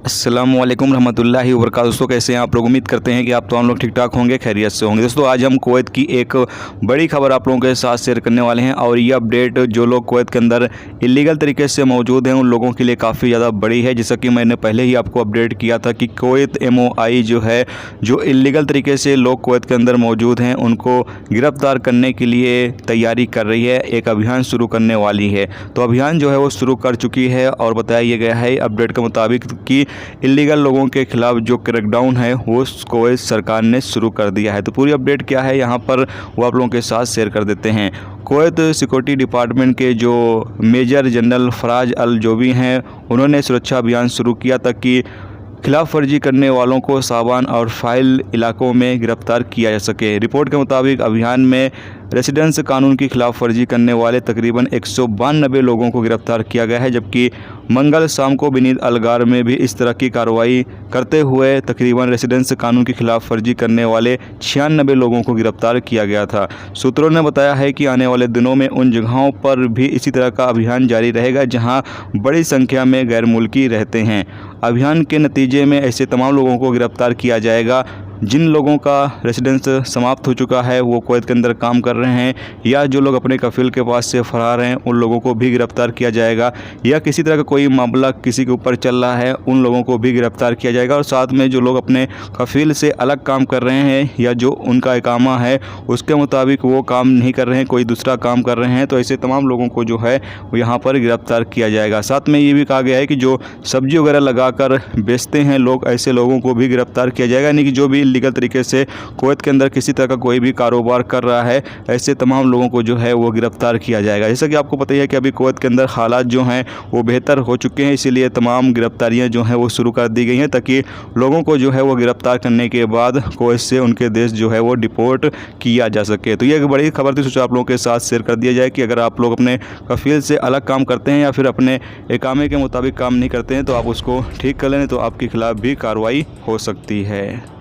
अस्सलामुअलैकुम रहमतुल्लाहि व बरकातहू। दोस्तों कैसे हैं आप लोग। उम्मीद करते हैं कि आप तमाम लोग ठीक ठाक होंगे, खैरियत से होंगे। दोस्तों आज हम कुवैत की एक बड़ी खबर आप लोगों के साथ शेयर करने वाले हैं और ये अपडेट जो लोग कुवैत के अंदर इलीगल तरीके से मौजूद हैं उन लोगों के लिए काफ़ी ज़्यादा बड़ी है। जैसा कि मैंने पहले ही आपको अपडेट किया था कि कुवैत MOI जो है, जो इलीगल तरीके से लोग कुवैत के अंदर मौजूद हैं उनको गिरफ्तार करने के लिए तैयारी कर रही है, एक अभियान शुरू करने वाली है। तो अभियान जो है वो शुरू कर चुकी है और बताया गया है अपडेट के मुताबिक कि इलीगल लोगों के खिलाफ जो क्रैकडाउन है वो कुवैत सरकार ने शुरू कर दिया है। तो पूरी अपडेट क्या है यहाँ पर वो आप लोगों के साथ शेयर कर देते हैं। कुवैत सिक्योरिटी डिपार्टमेंट के जो मेजर जनरल फराज अल जोबी हैं उन्होंने सुरक्षा अभियान शुरू किया ताकि खिलाफ वर्जी करने वालों को साबान और फाइल इलाकों में गिरफ्तार किया जा सके। रिपोर्ट के मुताबिक अभियान में रेसिडेंस कानून की खिलाफ वर्जी करने वाले तकरीबन 192 लोगों को गिरफ्तार किया गया है, जबकि मंगल शाम को बिनीद अलगार में भी इस तरह की कार्रवाई करते हुए तकरीबन रेसिडेंस कानून की खिलाफ वर्जी करने वाले 96 लोगों को गिरफ्तार किया गया था। सूत्रों ने बताया है कि आने वाले दिनों में उन जगहों पर भी इसी तरह का अभियान जारी रहेगा जहां बड़ी संख्या में गैर मुल्की रहते हैं। अभियान के नतीजे में ऐसे तमाम लोगों को गिरफ्तार किया जाएगा जिन लोगों का रेसिडेंस समाप्त हो चुका है, वो कुवैत के अंदर काम कर रहे हैं, या जो लोग अपने कफील के पास से फरार हैं उन लोगों को भी गिरफ्तार किया जाएगा, या किसी तरह का कोई मामला किसी के ऊपर चल रहा है उन लोगों को भी गिरफ्तार किया जाएगा। और साथ में जो लोग अपने कफील से अलग काम कर रहे हैं या जो उनका इकामा है उसके मुताबिक वो काम नहीं कर रहे हैं, कोई दूसरा काम कर रहे हैं, तो ऐसे तमाम लोगों को जो है वो यहाँ पर गिरफ्तार किया जाएगा। साथ में ये भी कहा गया है कि जो सब्जी वगैरह लगाकर बेचते हैं लोग, ऐसे लोगों को भी गिरफ्तार किया जाएगा, यानी कि जो भी लीगल तरीके से कुवैत के अंदर किसी तरह का कोई भी कारोबार कर रहा है ऐसे तमाम लोगों को जो है वो गिरफ्तार किया जाएगा। जैसा कि आपको पता ही है कि अभी कुवैत के अंदर हालात जो हैं वो बेहतर हो चुके हैं, इसीलिए तमाम गिरफ्तारियां जो हैं वो शुरू कर दी गई हैं ताकि लोगों को जो है वो गिरफ्तार करने के बाद कुवैत से उनके देश जो है वो डिपोर्ट किया जा सके। तो ये एक बड़ी खबर थी, सोचा आप लोगों के साथ शेयर कर दिया जाए कि अगर आप लोग अपने कफील से अलग काम करते हैं या फिर अपने इकामे के मुताबिक काम नहीं करते हैं तो आप उसको ठीक कर लें, तो आपके खिलाफ भी कार्रवाई हो सकती है।